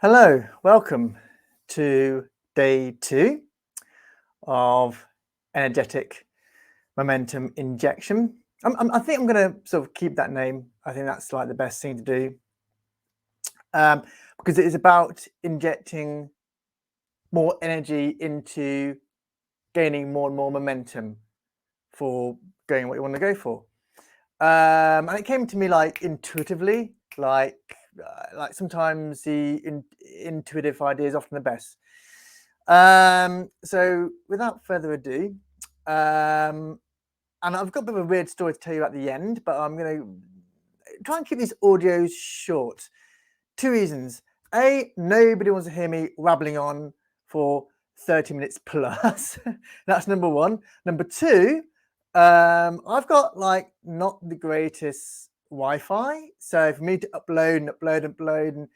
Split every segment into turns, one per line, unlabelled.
Hello, welcome to day two of energetic momentum injection. I think I'm going to sort of keep that name. I think that's like the best thing to do because it is about injecting more energy into gaining more and more momentum for going what you want to go for. And it came to me like intuitively, like sometimes the intuitive idea is often the best. So without further ado, and I've got a bit of a weird story to tell you at the end, but I'm going to try and keep these audios short. Two reasons. A, nobody wants to hear me rabbling on for 30 minutes plus. That's number one. Number two, I've got like not the greatest Wi-Fi. So for me to upload and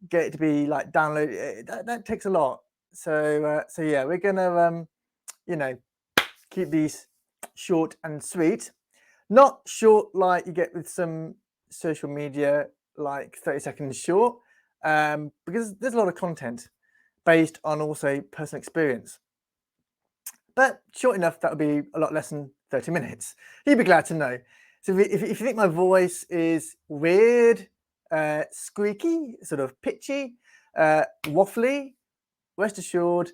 get it to be like download, that takes a lot. So yeah, we're gonna keep these short and sweet. Not short like you get with some social media, like 30 seconds short, because there's a lot of content based on also personal experience. But short enough that would be a lot less than 30 minutes. You'd be glad to know. So if you think my voice is weird, squeaky, sort of pitchy, waffly, rest assured,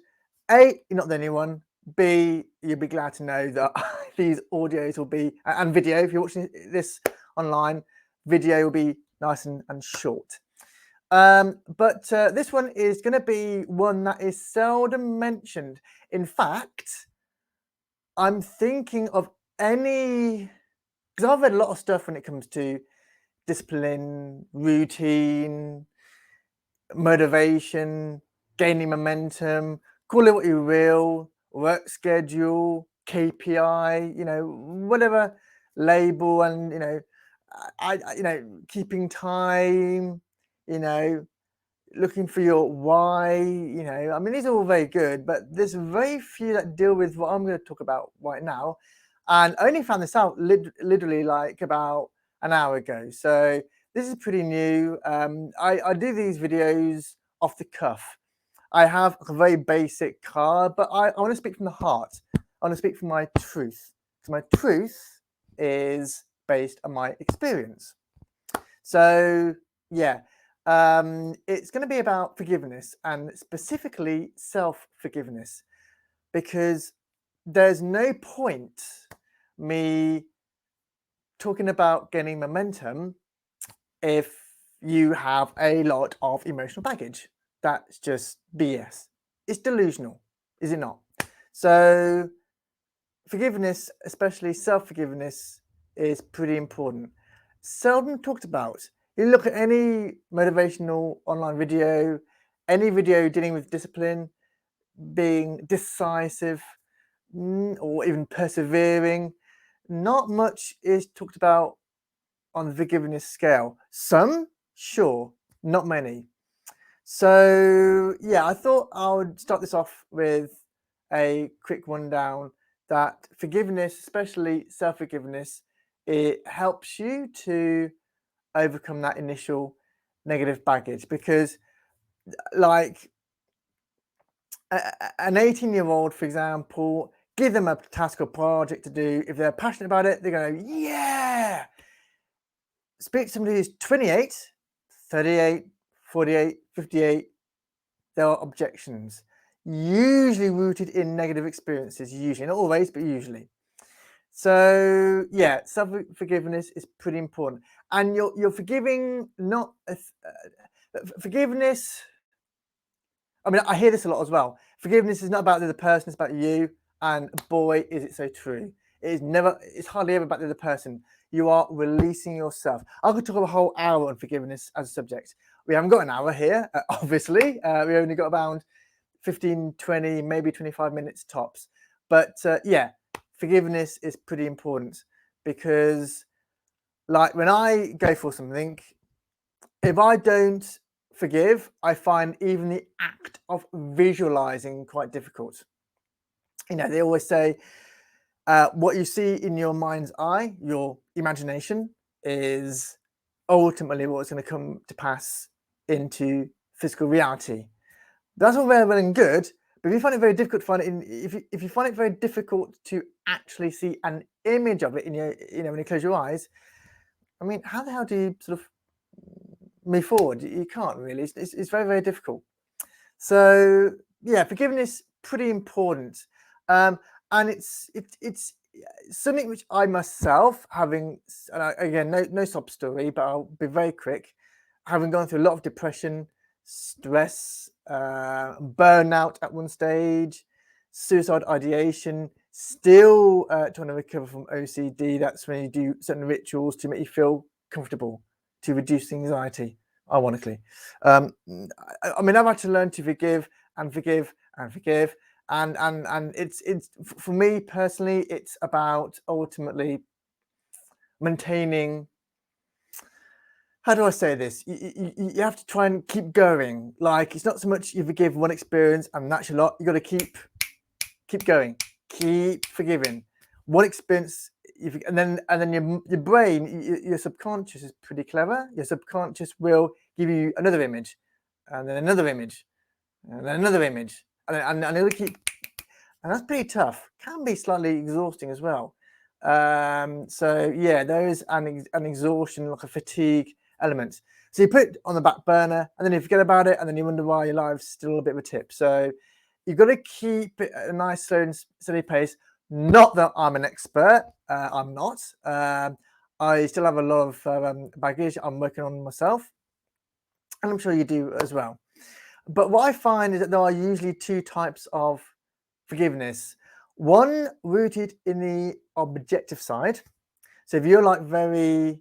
A, you're not the only one. B, you'll be glad to know that these audios will be, and video, if you're watching this online, video will be nice and short. But this one is going to be one that is seldom mentioned. In fact, I'm thinking of any, because I've read a lot of stuff when it comes to discipline, routine, motivation, gaining momentum, call it what you will, work schedule, KPI, whatever label, and keeping time, looking for your why, I mean, these are all very good, but there's very few that deal with what I'm going to talk about right now. And I only found this out literally like about an hour ago. So this is pretty new. I do these videos off the cuff. I have a very basic card, but I want to speak from the heart. I want to speak from my truth. Because my truth is based on my experience. So yeah, it's going to be about forgiveness, and specifically self-forgiveness, because there's no point me talking about gaining momentum if you have a lot of emotional baggage. That's just BS. It's delusional, is it not? So forgiveness, especially self-forgiveness, is pretty important. Seldom talked about. You look at any motivational online video, any video dealing with discipline, being decisive, or even persevering, not much is talked about on the forgiveness scale. Some, sure, not many. So yeah, I thought I would start this off with a quick rundown that forgiveness, especially self-forgiveness, it helps you to overcome that initial negative baggage, because like an 18-year-old, for example, give them a task or project to do. If they're passionate about it, they're going to go, yeah. Speak to somebody who's 28, 38, 48, 58, there are objections, usually rooted in negative experiences, usually, not always, but usually. So yeah, self-forgiveness is pretty important. And you're forgiving, not forgiveness. I mean, I hear this a lot as well. Forgiveness is not about the other person, it's about you. And boy, is it so true. It's hardly ever about the other person. You are releasing yourself. I could talk a whole hour on forgiveness as a subject. We haven't got an hour here, obviously. We only got around 15, 20, maybe 25 minutes tops. But yeah, forgiveness is pretty important, because like when I go for something, if I don't forgive, I find even the act of visualizing quite difficult. They always say what you see in your mind's eye, your imagination, is ultimately what's going to come to pass into physical reality. That's all very well and good, but if you find it very difficult to find it if you find it very difficult to actually see an image of it in your, when you close your eyes, I mean, how the hell do you sort of move forward? You can't really. It's very, very difficult. So yeah, forgiveness pretty important, and it's something which I myself, having, and again, no sob story, but I'll be very quick, having gone through a lot of depression, stress, burnout at one stage, suicide ideation, still trying to recover from OCD. That's when you do certain rituals to make you feel comfortable, to reduce anxiety, ironically. I mean, I've had to learn to forgive and forgive and forgive. And it's for me personally, it's about ultimately maintaining, how do I say this? You have to try and keep going. Like, it's not so much you forgive one experience and that's a lot. You got to keep going, keep forgiving. One experience, and then your brain, your subconscious is pretty clever. Your subconscious will give you another image, and then another image, and then another image, and it'll keep. And that's pretty tough. Can be slightly exhausting as well. So yeah, there is an exhaustion, like a fatigue element. So you put it on the back burner, and then you forget about it, and then you wonder why your life's still a bit of a tip. So you've got to keep it at a nice, slow and steady pace. Not that I'm an expert. I'm not. I still have a lot of baggage I'm working on myself, and I'm sure you do as well. But what I find is that there are usually two types of forgiveness. One rooted in the objective side. So if you're like very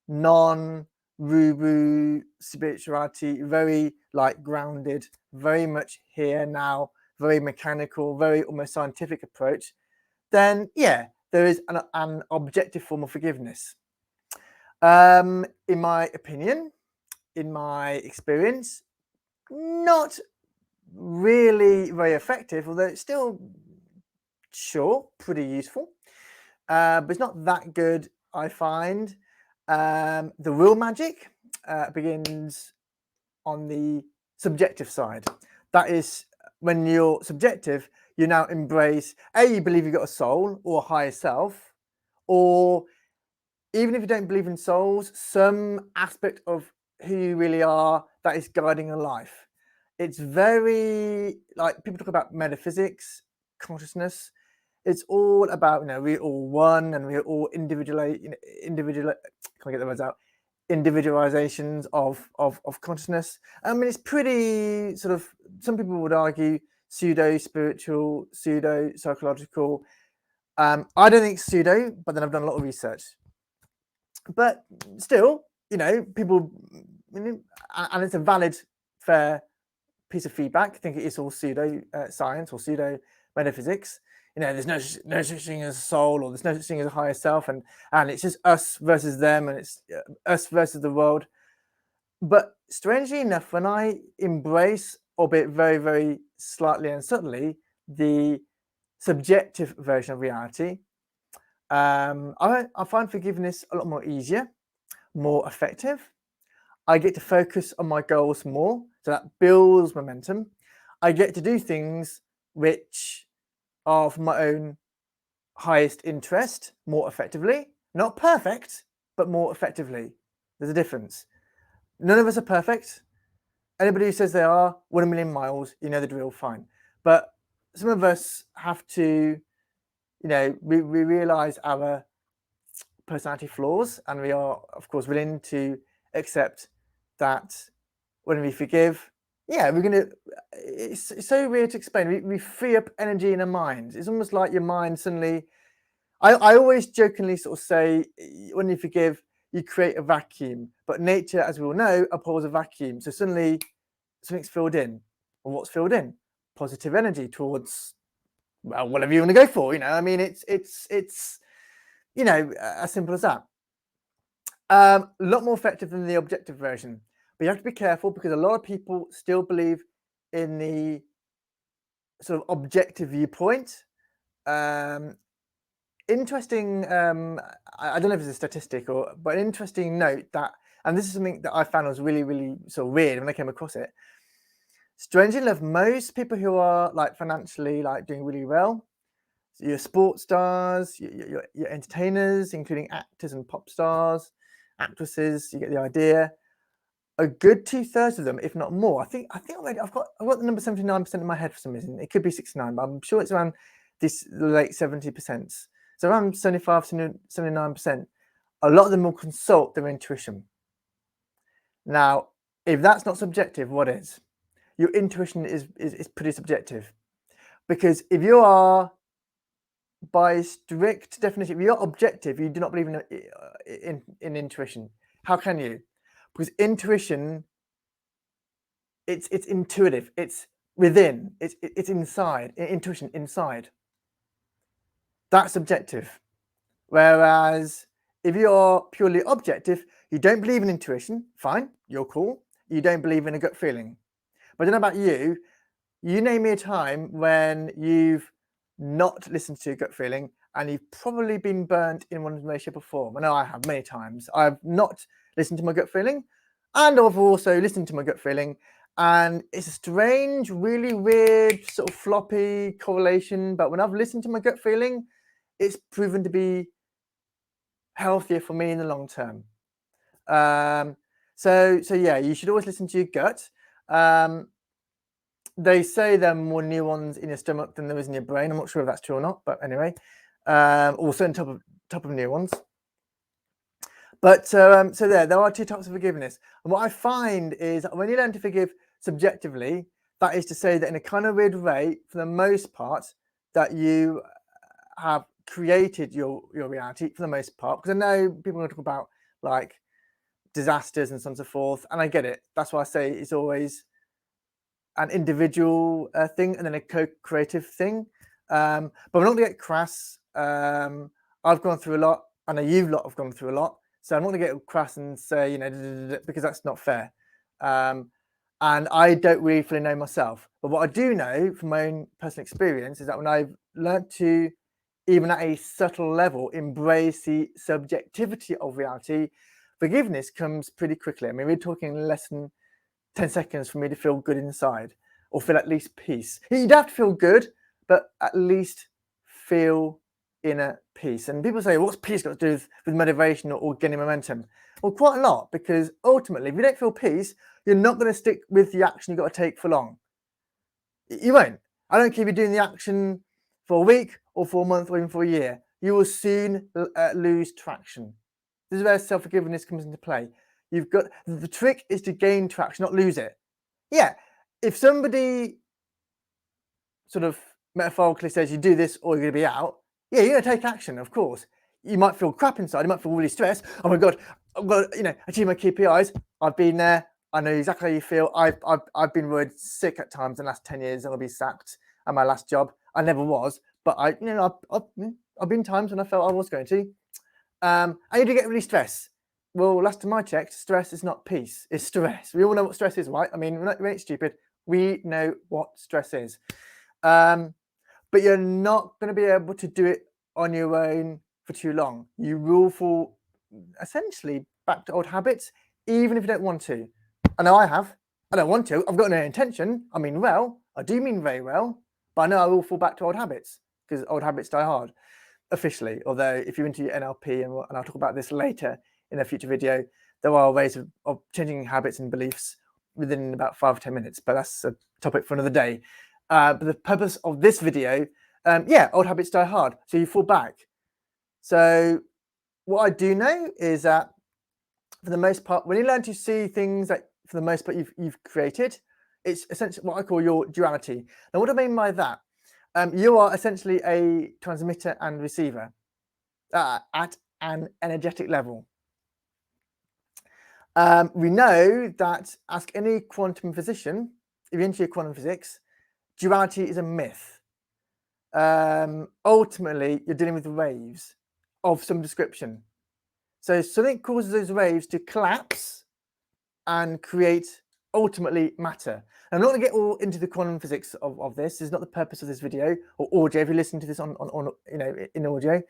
non-woo-woo spirituality, very like grounded, very much here now, very mechanical, very almost scientific approach, then yeah, there is an objective form of forgiveness. In my opinion, in my experience, not really very effective, although it's still, sure, pretty useful, but it's not that good, I find. The real magic begins on the subjective side. That is, when you're subjective, you now embrace, you believe you've got a soul or a higher self, or even if you don't believe in souls, some aspect of who you really are that is guiding your life. It's very, like, people talk about metaphysics, consciousness. It's all about, we're all one, and we're all individual. Can't get the words out. Individualizations of consciousness. I mean, it's pretty sort of. Some people would argue pseudo spiritual, pseudo psychological. I don't think pseudo, but then I've done a lot of research. But still, people, and it's a valid, fair piece of feedback. I think it is all pseudo science or pseudo metaphysics. There's no such thing as a soul, or there's no such thing as a higher self, and it's just us versus them, and it's us versus the world. But strangely enough, when I embrace, albeit very, very slightly and subtly, the subjective version of reality, I find forgiveness a lot more easier, more effective. I get to focus on my goals more, so that builds momentum. I get to do things which are for my own highest interest more effectively. Not perfect, but more effectively. There's a difference. None of us are perfect. Anybody who says they are, 1,000,000 miles, you know the drill, fine. But some of us have to, we realize our personality flaws, and we are, of course, willing to accept that when we forgive, we're going to, it's so weird to explain. We free up energy in our minds. It's almost like your mind suddenly, I always jokingly sort of say, when you forgive, you create a vacuum. But nature, as we all know, abhors a vacuum. So suddenly something's filled in. Well, what's filled in? Positive energy towards, well, whatever you want to go for. I mean, it's as simple as that. A lot more effective than the objective version. But you have to be careful, because a lot of people still believe in the sort of objective viewpoint. Interesting, I don't know if it's a statistic, but an interesting note that and this is something that I found was really, really sort of weird when I came across it. Strangely enough, most people who are like financially like doing really well, so your sports stars, your entertainers, including actors and pop stars, actresses, you get the idea. A good 2/3 of them, if not more. I've got the number 79% in my head for some reason. It could be 69, but I'm sure it's around this late 70%. So around 75, 79%. A lot of them will consult their intuition. Now, if that's not subjective, what is? Your intuition is pretty subjective. Because if you are, by strict definition, if you're objective, you do not believe in intuition. How can you? Because intuition, it's intuitive, it's within, it's inside, intuition inside. That's subjective. Whereas if you're purely objective, you don't believe in intuition, fine, you're cool. You don't believe in a gut feeling. But I don't know about you, you name me a time when you've not listened to your gut feeling and you've probably been burnt in one way, shape or form. I know I have many times. I've not listened to my gut feeling, and I've also listened to my gut feeling, and it's a strange, really weird, sort of floppy correlation. But when I've listened to my gut feeling, it's proven to be healthier for me in the long term. So yeah, you should always listen to your gut. They say there are more neurons in your stomach than there is in your brain. I'm not sure if that's true or not, but anyway, also on top of neurons. But so there are two types of forgiveness. And what I find is that when you learn to forgive subjectively, that is to say that in a kind of weird way, for the most part, that you have created your reality for the most part. Because I know people are going to talk about like disasters and so on and so forth, and I get it. That's why I say it's always an individual thing and then a co-creative thing. But we're not going to get crass. I've gone through a lot. I know you lot have gone through a lot. So I'm not going to get crass and say, because that's not fair. And I don't really fully know myself. But what I do know from my own personal experience is that when I've learned to, even at a subtle level, embrace the subjectivity of reality, forgiveness comes pretty quickly. I mean, we're talking less than 10 seconds for me to feel good inside, or feel at least peace. You don't have to feel good, but at least feel inner peace. And people say, what's peace got to do with motivation or gaining momentum? Well, quite a lot, because ultimately, if you don't feel peace, you're not going to stick with the action you've got to take for long. You won't. I don't care if you're doing the action for a week or for a month or even for a year. You will soon lose traction. This is where self-forgiveness comes into play. You've got, the trick is to gain traction, not lose it. Yeah, if somebody sort of metaphorically says you do this or you're going to be out, yeah, you're going to take action, of course. You might feel crap inside. You might feel really stressed. Oh my God, I've got to, achieve my KPIs. I've been there. I know exactly how you feel. I've been worried sick at times in the last 10 years. I'll be sacked at my last job. I never was, but I've been times when I felt I was going to. And you do get really stressed. Well, last time I checked, stress is not peace, it's stress. We all know what stress is, right? I mean, we're not stupid. We know what stress is. But you're not going to be able to do it on your own for too long. You will fall essentially back to old habits, even if you don't want to. I know I have. I don't want to. I've got no intention. I mean well. I do mean very well. But I know I will fall back to old habits, because old habits die hard, officially. Although if you're into NLP, and I'll talk about this later in a future video, there are ways of changing habits and beliefs within about 5 or 10 minutes. But that's a topic for another day. But the purpose of this video, old habits die hard. So you fall back. So what I do know is that for the most part, when you learn to see things that for the most part you've created, it's essentially what I call your duality. Now, what do I mean by that? You are essentially a transmitter and receiver at an energetic level. We know that, ask any quantum physician, if you're into your quantum physics, duality is a myth. Ultimately, you're dealing with waves of some description. So something causes those waves to collapse and create ultimately matter. And I'm not going to get all into the quantum physics of this. This is not the purpose of this video or audio. If you listen to this on in audio,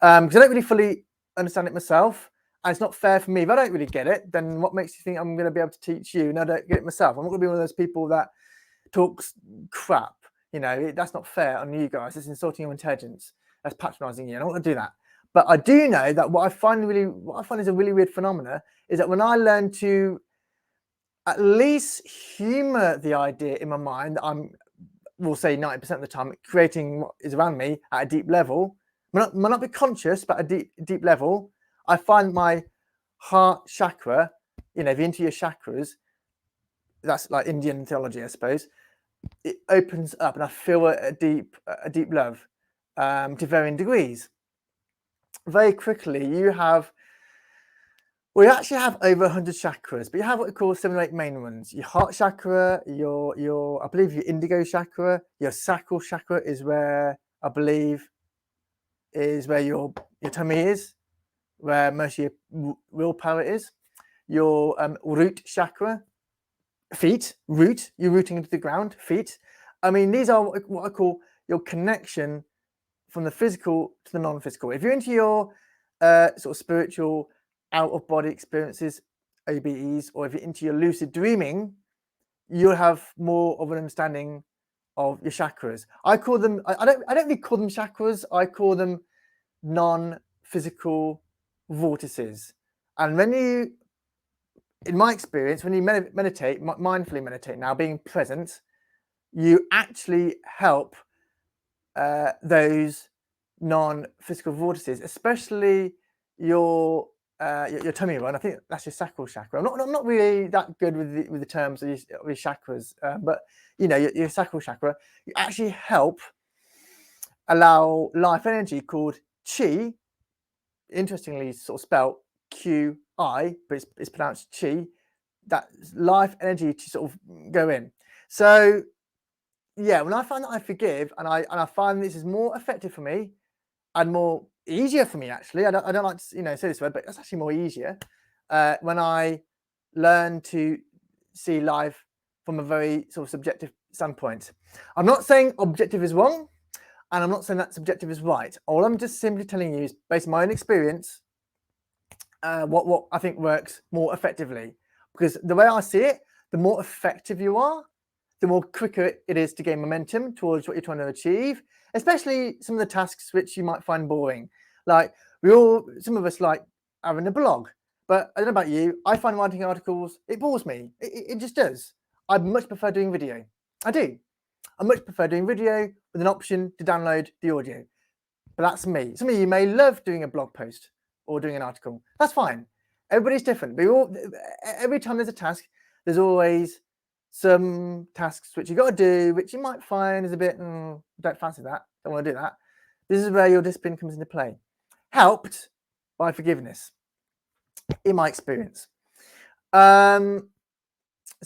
because I don't really fully understand it myself. And it's not fair for me. If I don't really get it, then what makes you think I'm going to be able to teach you and I don't get it myself? I'm not going to be one of those people that talks crap. That's not fair on you guys. It's insulting your intelligence. That's patronizing you. I don't want to do that. But I do know that what I find is a really weird phenomena is that when I learn to at least humor the idea in my mind that we'll say 90% of the time, creating what is around me at a deep level, might not be conscious, but at a deep level, I find my heart chakra, if you're into your chakras, that's like Indian theology, I suppose, it opens up and I feel a deep love to varying degrees. Very quickly, we actually have over 100 chakras, but you have what we call 7 or 8 main ones. Your heart chakra, I believe your indigo chakra, your sacral chakra is where I believe is where your tummy is, where most of your willpower is. Your root chakra, feet, root, you're rooting into the ground, feet. I mean, these are what I call your connection from the physical to the non-physical. If you're into your sort of spiritual out-of-body experiences, OBEs, or if you're into your lucid dreaming, you'll have more of an understanding of your chakras. I call them, I don't really call them chakras, I call them non-physical vortices. And when you, in my experience, when you meditate, mindfully meditate now, being present, you actually help those non-physical vortices, especially your tummy one. I think that's your sacral chakra. I'm not really that good with the terms of your chakras, but your sacral chakra, you actually help allow life energy called chi, interestingly sort of spelled QI, but it's pronounced chi, that life energy to sort of go in. So yeah, when I find that I forgive and I find this is more effective for me and more easier for me, actually, I don't like to say this word, but it's actually more easier when I learn to see life from a very sort of subjective standpoint. I'm not saying objective is wrong, and I'm not saying that subjective is right. All I'm just simply telling you is, based on my own experience, what I think works more effectively. Because the way I see it, the more effective you are, the more quicker it is to gain momentum towards what you're trying to achieve, especially some of the tasks which you might find boring. Like some of us like having a blog, but I don't know about you, I find writing articles, it bores me. It just does. I much prefer doing video. I do. I much prefer doing video with an option to download the audio. But that's me. Some of you may love doing a blog post or doing an article. That's fine. Everybody's different. Every time there's a task, there's always some tasks which you've got to do, which you might find is a bit, don't fancy that, don't want to do that. This is where your discipline comes into play. Helped by forgiveness, in my experience. So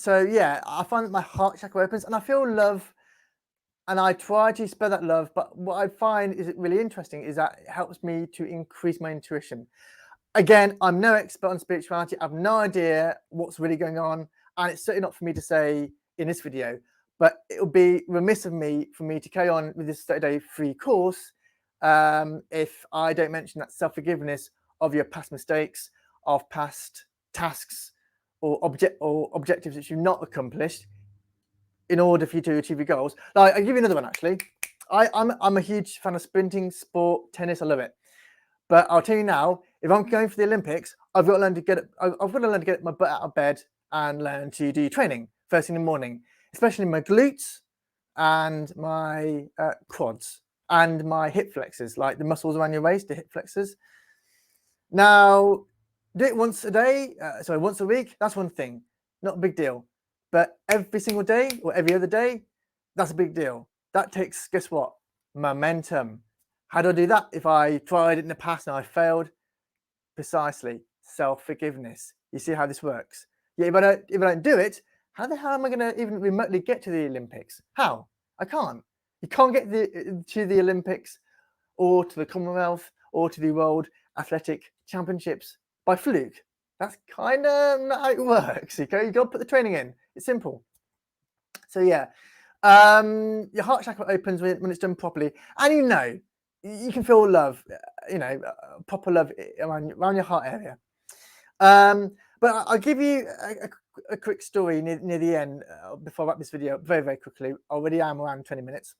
yeah, I find that my heart chakra opens and I feel love, and I try to spread that love. But what I find is really interesting is that it helps me to increase my intuition. Again, I'm no expert on spirituality. I have no idea what's really going on. And it's certainly not for me to say in this video, but it would be remiss of me for me to carry on with this 30-day free course if I don't mention that self-forgiveness of your past mistakes, of past tasks or objectives that you've not accomplished in order for you to achieve your goals. Like, I'll give you another one, actually. I'm a huge fan of sprinting, sport, tennis. I love it. But I'll tell you now, if I'm going for the Olympics, I've got to learn to get my butt out of bed and learn to do training first thing in the morning, especially my glutes and my quads and my hip flexors, like the muscles around your waist, the hip flexors. Now, do it once a week. That's one thing, not a big deal. But every single day or every other day, that's a big deal. That takes, guess what? Momentum. How do I do that? If I tried it in the past and I failed, precisely self-forgiveness. You see how this works? Yeah, if I don't do it, how the hell am I going to even remotely get to the Olympics? How? I can't. You can't get to the Olympics or to the Commonwealth or to the World Athletic Championships by fluke. That's kind of not how it works. Okay, you got to put the training in. It's simple. So yeah, your heart chakra opens when it's done properly, and you can feel love, proper love around your heart area. But I'll give you a quick story near the end before I wrap this video up very, very quickly. I already am around 20 minutes.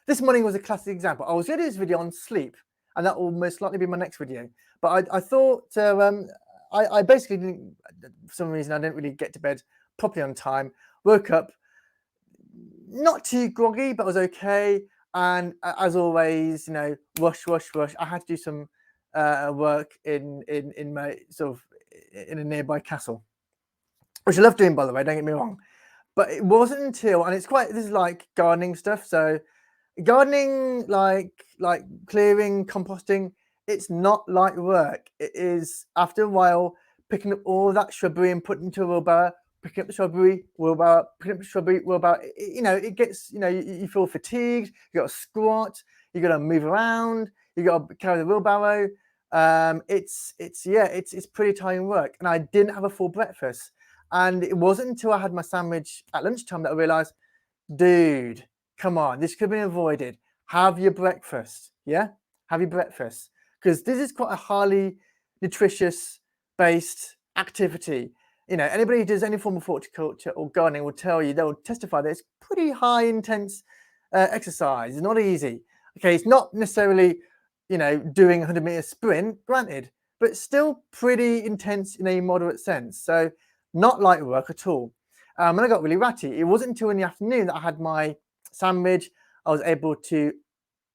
This morning was a classic example. I was going to do this video on sleep, and that will most likely be my next video. But I thought I basically didn't, for some reason, I didn't really get to bed properly on time. Woke up not too groggy, but was okay. And as always, rush. I had to do some work in my sort of in a nearby castle, which I love doing, by the way. Don't get me wrong. But it wasn't until, and this is like gardening stuff. So gardening, like clearing, composting, it's not like work. It is, after a while, picking up all that shrubbery and putting into a wheelbarrow, picking up the shrubbery, wheelbarrow, picking up the shrubbery, wheelbarrow. It gets, you feel fatigued, you got to squat, you got to move around, you got to carry the wheelbarrow. It's pretty tiring work. And I didn't have a full breakfast. And it wasn't until I had my sandwich at lunchtime that I realized, dude, come on, this could have been avoided. Have your breakfast. Yeah, have your breakfast, because this is quite a highly nutritious based activity. Anybody who does any form of horticulture or gardening will tell you, they'll testify that it's pretty high intense exercise. It's not easy. Okay, it's not necessarily doing a 100-meter sprint, granted, but still pretty intense in a moderate sense. So not light work at all. And I got really ratty. It wasn't until in the afternoon that I had my sandwich. I was able to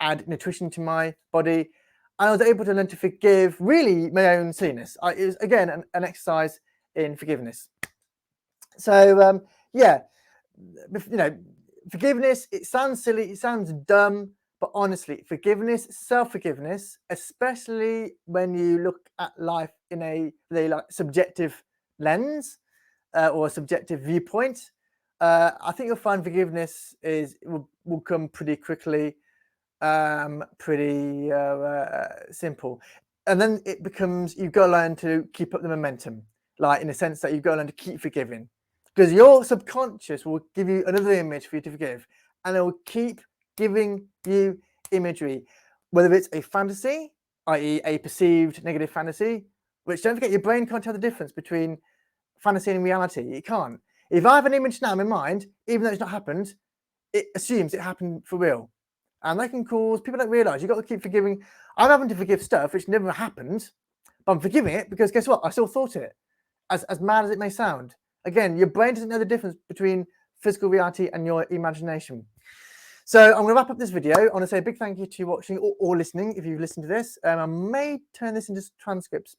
add nutrition to my body, and I was able to learn to forgive really my own silliness. It was, again, an exercise in forgiveness. So forgiveness, it sounds silly, it sounds dumb, but honestly, forgiveness, self-forgiveness, especially when you look at life in a subjective lens or a subjective viewpoint, I think you'll find forgiveness will come pretty quickly, pretty simple. And then it becomes, you've got to learn to keep up the momentum, like in the sense that you've got to learn to keep forgiving, because your subconscious will give you another image for you to forgive, and it will keep giving you imagery, whether it's a fantasy, i.e. a perceived negative fantasy, which, don't forget, your brain can't tell the difference between fantasy and reality. It can't. If I have an image now in my mind, even though it's not happened, it assumes it happened for real. And that can cause, people don't realize, you've got to keep forgiving. I'm having to forgive stuff which never happened, but I'm forgiving it because guess what? I still thought it. As mad as it may sound. Again, your brain doesn't know the difference between physical reality and your imagination. So I'm going to wrap up this video. I want to say a big thank you to watching or listening if you've listened to this. I may turn this into transcripts,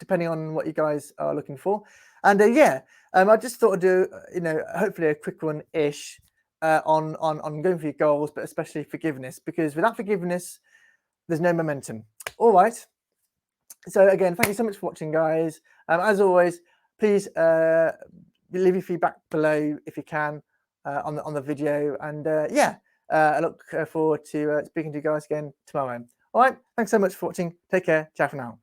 depending on what you guys are looking for. And I just thought I'd do, hopefully a quick one-ish on going for your goals, but especially forgiveness, because without forgiveness, there's no momentum. All right. So again, thank you so much for watching, guys. As always, please leave your feedback below if you can on the video. And I look forward to speaking to you guys again tomorrow. All right. Thanks so much for watching. Take care. Ciao for now.